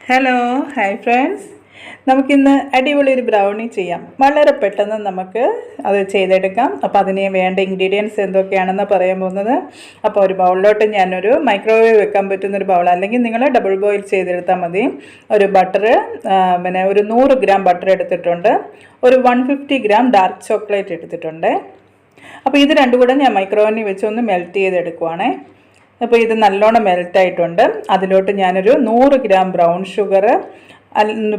Hello hi friends, നമുക്കിന്ന് അടിപൊളി ഒരു ബ്രൗണി ചെയ്യാം. വളരെ പെട്ടെന്ന് നമുക്ക് അത് ചെയ്തെടുക്കാം. അപ്പോൾ അതിന് വേണ്ട ഇൻഗ്രീഡിയൻസ് എന്തൊക്കെയാണെന്ന് പറയാൻ പോകുന്നത്. അപ്പോൾ ഒരു ബൗളിലോട്ട് ഞാനൊരു മൈക്രോവേവ് വെക്കാൻ പറ്റുന്നൊരു ബൗൾ, അല്ലെങ്കിൽ നിങ്ങൾ ഡബിൾ ബോയിൽ ചെയ്തെടുത്താൽ മതി. ഒരു ബട്ടർ, പിന്നെ ഒരു 100 ഗ്രാം ബട്ടർ എടുത്തിട്ടുണ്ട്. ഒരു 150 ഗ്രാം ഡാർക്ക് ചോക്ലേറ്റ് എടുത്തിട്ടുണ്ട്. അപ്പോൾ ഇത് രണ്ടും കൂടെ ഞാൻ മൈക്രോവേവിൽ വെച്ചൊന്ന് മെൽറ്റ് ചെയ്തെടുക്കുവാണേ. അപ്പോൾ ഇത് നല്ലോണം മെൽറ്റായിട്ടുണ്ട്. അതിലോട്ട് ഞാനൊരു 100 ഗ്രാം ബ്രൗൺ ഷുഗർ,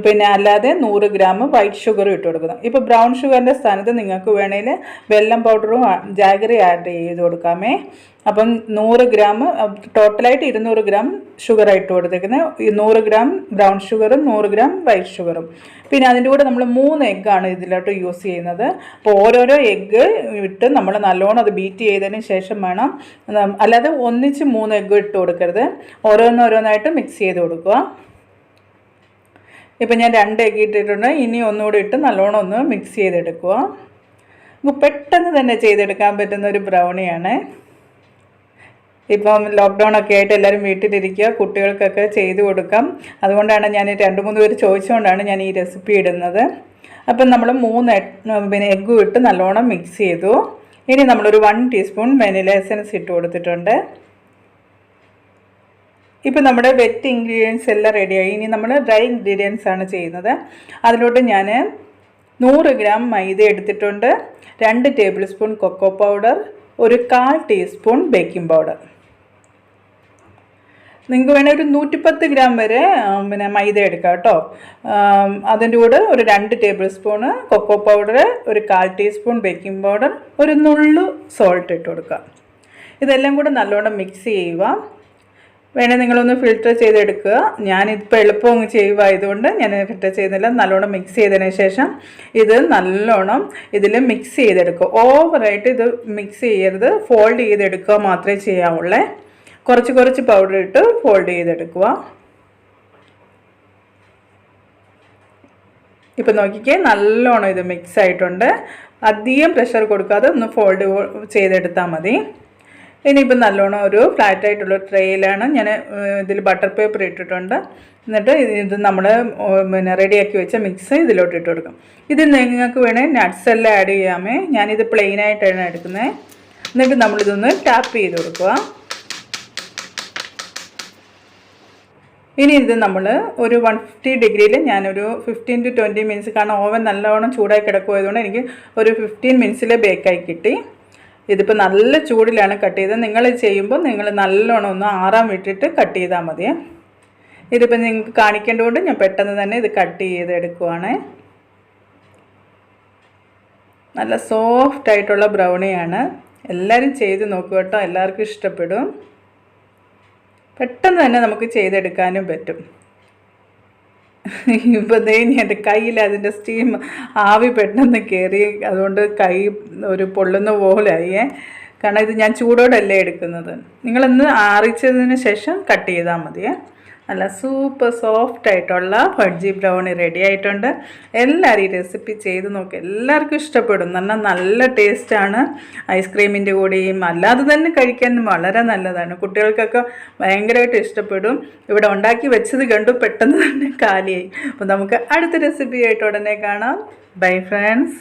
പിന്നെ അല്ലാതെ 100 ഗ്രാം വൈറ്റ് ഷുഗറും ഇട്ട് കൊടുക്കണം. ഇപ്പോൾ ബ്രൗൺ ഷുഗറിൻ്റെ സ്ഥാനത്ത് നിങ്ങൾക്ക് വേണമെങ്കിൽ വെല്ലം പൗഡറും ജാഗറി ആഡ് ചെയ്ത് കൊടുക്കാമേ. അപ്പം 100 ഗ്രാം ടോട്ടലായിട്ട് 200 ഗ്രാം ഷുഗർ ഇട്ട് കൊടുത്തേക്കുന്നത്. 100 ഗ്രാം ബ്രൗൺ ഷുഗറും 100 ഗ്രാം വൈറ്റ് ഷുഗറും. പിന്നെ അതിൻ്റെ കൂടെ നമ്മൾ 3 എഗ്ഗാണ് ഇതിലോട്ട് യൂസ് ചെയ്യുന്നത്. അപ്പോൾ ഓരോരോ എഗ്ഗ് ഇട്ട് നമ്മൾ നല്ലോണം അത് ബീറ്റ് ചെയ്തതിന് ശേഷം വേണം, അല്ലാതെ ഒന്നിച്ച് 3 എഗ്ഗ് ഇട്ട് കൊടുക്കരുത്. ഓരോന്നോരോന്നായിട്ട് മിക്സ് ചെയ്ത് കൊടുക്കുക. ഇപ്പം ഞാൻ 2 എഗ്ഗ് ഇട്ടിട്ടുണ്ട്. ഇനി ഒന്നുകൂടി ഇട്ട് നല്ലോണം ഒന്ന് മിക്സ് ചെയ്തെടുക്കുക. നമുക്ക് പെട്ടെന്ന് തന്നെ ചെയ്തെടുക്കാൻ പറ്റുന്ന ഒരു ബ്രൗണിയാണ്. ഇപ്പം ലോക്ക്ഡൗൺ ഒക്കെ ആയിട്ട് എല്ലാവരും വീട്ടിലിരിക്കുക, കുട്ടികൾക്കൊക്കെ ചെയ്ത് കൊടുക്കാം. അതുകൊണ്ടാണ് ഞാൻ 2-3 പേര് ചോദിച്ചുകൊണ്ടാണ് ഞാൻ ഈ റെസിപ്പി ഇടുന്നത്. അപ്പം നമ്മൾ 3 എഗ്ഗും ഇട്ട് നല്ലോണം മിക്സ് ചെയ്തു. ഇനി നമ്മളൊരു 1 ടീസ്പൂൺ വെനില എസൻസ് ഇട്ട് കൊടുത്തിട്ടുണ്ട്. ഇപ്പോൾ നമ്മുടെ വെറ്റ് ഇൻഗ്രീഡിയൻസ് എല്ലാം റെഡിയായി. ഇനി നമ്മൾ ഡ്രൈ ഇൻഗ്രീഡിയൻസ് ആണ് ചെയ്യുന്നത്. അതിലോട്ട് ഞാൻ 100 ഗ്രാം മൈദ എടുത്തിട്ടുണ്ട്. 2 ടേബിൾ സ്പൂൺ കൊക്കോ പൗഡർ, ഒരു 1/4 ടീസ്പൂൺ ബേക്കിംഗ് പൗഡർ. നിങ്ങൾക്ക് വേണേൽ ഒരു 110 ഗ്രാം വരെ മൈദ എടുക്കാം കേട്ടോ. അതിൻ്റെ കൂടെ ഒരു 2 ടേബിൾ സ്പൂണ് കൊക്കോ പൗഡർ, ഒരു 1/4 ടീസ്പൂൺ ബേക്കിംഗ് പൗഡർ, ഒരു നുള്ളു സോൾട്ട് ഇട്ട് കൊടുക്കുക. ഇതെല്ലാം കൂടെ നല്ലോണം മിക്സ് ചെയ്യുക. വേണേൽ നിങ്ങളൊന്ന് ഫിൽറ്റർ ചെയ്തെടുക്കുക. ഞാനിപ്പോൾ എളുപ്പം അങ്ങ് ചെയ്യുമായതുകൊണ്ട് ഞാൻ ഫിൽറ്റർ ചെയ്യുന്നില്ല. നല്ലോണം മിക്സ് ചെയ്തതിന് ശേഷം ഇത് നല്ലോണം ഇതിൽ മിക്സ് ചെയ്തെടുക്കുക. ഓവറായിട്ട് ഇത് മിക്സ് ചെയ്യരുത്, ഫോൾഡ് ചെയ്തെടുക്കുക മാത്രമേ ചെയ്യാവുള്ളേ. കുറച്ച് പൗഡർ ഇട്ട് ഫോൾഡ് ചെയ്തെടുക്കുക. ഇപ്പം നോക്കിക്കേ, നല്ലോണം ഇത് മിക്സ് ആയിട്ടുണ്ട്. അധികം പ്രഷർ കൊടുക്കാതെ ഒന്ന് ഫോൾഡ് ചെയ്തെടുത്താൽ മതി. ഇനിയിപ്പം നല്ലോണം ഒരു ഫ്ലാറ്റായിട്ടുള്ള ട്രേയിലാണ് ഞാൻ ഇതിൽ ബട്ടർ പേപ്പർ ഇട്ടിട്ടുണ്ട്. എന്നിട്ട് ഇത് നമ്മൾ റെഡിയാക്കി വെച്ച മിക്സ് ഇതിലോട്ട് ഇട്ട് കൊടുക്കും. ഇത് നിങ്ങൾക്ക് വേണേൽ നട്ട്സ് എല്ലാം ആഡ് ചെയ്യാമേ. ഞാനിത് പ്ലെയിനായിട്ടാണ് എടുക്കുന്നത്. എന്നിട്ട് നമ്മളിതൊന്ന് ടാപ്പ് ചെയ്ത് കൊടുക്കുക. ഇനി ഇത് നമ്മൾ ഒരു 150 ഡിഗ്രിയിൽ ഞാനൊരു 15 to 20 മിനിറ്റ്സ്, കാരണം ഓവൻ നല്ലോണം ചൂടായി കിടക്കുമായതുകൊണ്ട് എനിക്ക് ഒരു 15 മിനിറ്റ്സിൽ ബേക്കായി കിട്ടി. ഇതിപ്പോൾ നല്ല ചൂടിലാണ് കട്ട് ചെയ്തത്. നിങ്ങൾ ചെയ്യുമ്പോൾ നിങ്ങൾ നല്ലോണം ഒന്ന് ആറാൻ വിട്ടിട്ട് കട്ട് ചെയ്താൽ മതിയേ. ഇതിപ്പോൾ നിങ്ങൾക്ക് കാണിക്കേണ്ടതുകൊണ്ട് ഞാൻ പെട്ടെന്ന് തന്നെ ഇത് കട്ട് ചെയ്തെടുക്കുവാണ്. നല്ല സോഫ്റ്റ് ആയിട്ടുള്ള ബ്രൗണിയാണ്. എല്ലാവരും ചെയ്ത് നോക്കുക കേട്ടോ, എല്ലാവർക്കും ഇഷ്ടപ്പെടും. പെട്ടെന്ന് തന്നെ നമുക്ക് ചെയ്തെടുക്കാനും പറ്റും. ഇപ്പോൾ എൻ്റെ കയ്യിൽ അതിൻ്റെ സ്റ്റീം ആവി പെട്ടെന്ന് കയറി, അതുകൊണ്ട് കൈ ഒരു പൊള്ളുന്ന പോലെയായേ. കാരണം ഇത് ഞാൻ ചൂടോടല്ലേ എടുക്കുന്നത്. നിങ്ങളൊന്ന് ആറിച്ചതിന് ശേഷം കട്ട് ചെയ്താൽ മതിയേ. നല്ല സൂപ്പർ സോഫ്റ്റ് ആയിട്ടുള്ള ഫഡ്ജി ബ്രൗണി റെഡി ആയിട്ടുണ്ട്. എല്ലാവരും ഈ റെസിപ്പി ചെയ്ത് നോക്കുക, എല്ലാവർക്കും ഇഷ്ടപ്പെടും. നല്ല ടേസ്റ്റാണ്. ഐസ്ക്രീമിൻ്റെ കൂടെയും അല്ലാതെ തന്നെ കഴിക്കാൻ വളരെ നല്ലതാണ്. കുട്ടികൾക്കൊക്കെ ഭയങ്കരമായിട്ട് ഇഷ്ടപ്പെടും. ഇവിടെ ഉണ്ടാക്കി വെച്ചത് കണ്ടു പെട്ടെന്ന് തന്നെ കാലിയായി. അപ്പോൾ നമുക്ക് അടുത്ത റെസിപ്പി ആയിട്ട് ഉടനെ കാണാം. Bye friends.